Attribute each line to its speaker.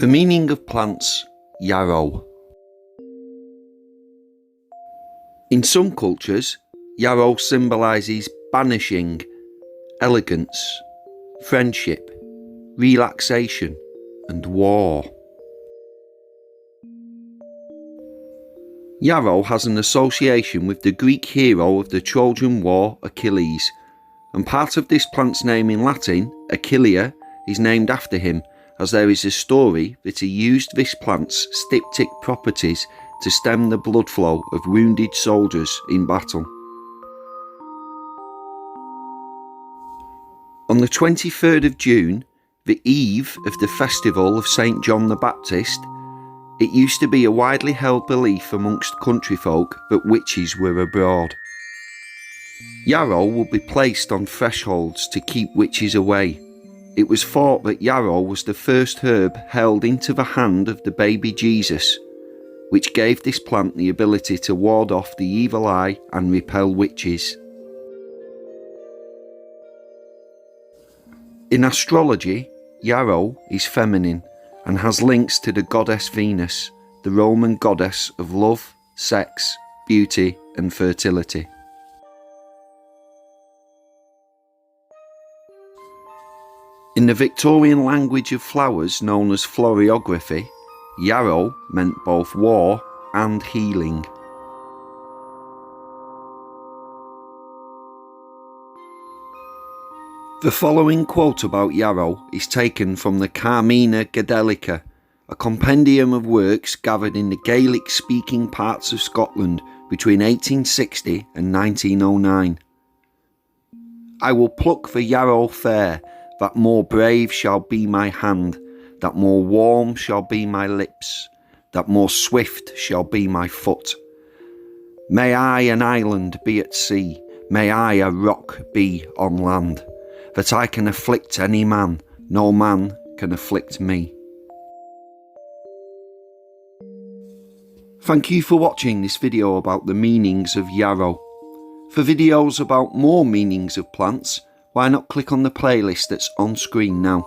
Speaker 1: The meaning of plants, yarrow. In some cultures, yarrow symbolises banishing, elegance, friendship, relaxation and war. Yarrow has an association with the Greek hero of the Trojan War, Achilles, and part of this plant's name in Latin, Achillea, is named after him, as there is a story that he used this plant's styptic properties to stem the blood flow of wounded soldiers in battle. On the 23rd of June, the eve of the festival of St. John the Baptist, it used to be a widely held belief amongst country folk that witches were abroad. Yarrow would be placed on thresholds to keep witches away. It was thought that yarrow was the first herb held into the hand of the baby Jesus, which gave this plant the ability to ward off the evil eye and repel witches. In astrology, yarrow is feminine and has links to the goddess Venus, the Roman goddess of love, sex, beauty and fertility. In the Victorian language of flowers known as floriography, yarrow meant both war and healing. The following quote about yarrow is taken from the Carmina Gadelica, a compendium of works gathered in the Gaelic-speaking parts of Scotland between 1860 and 1909. I will pluck the yarrow fair, that more brave shall be my hand, that more warm shall be my lips, that more swift shall be my foot. May I an island be at sea, may I a rock be on land, that I can afflict any man, no man can afflict me. Thank you for watching this video about the meanings of yarrow. For videos about more meanings of plants, why not click on the playlist that's on screen now.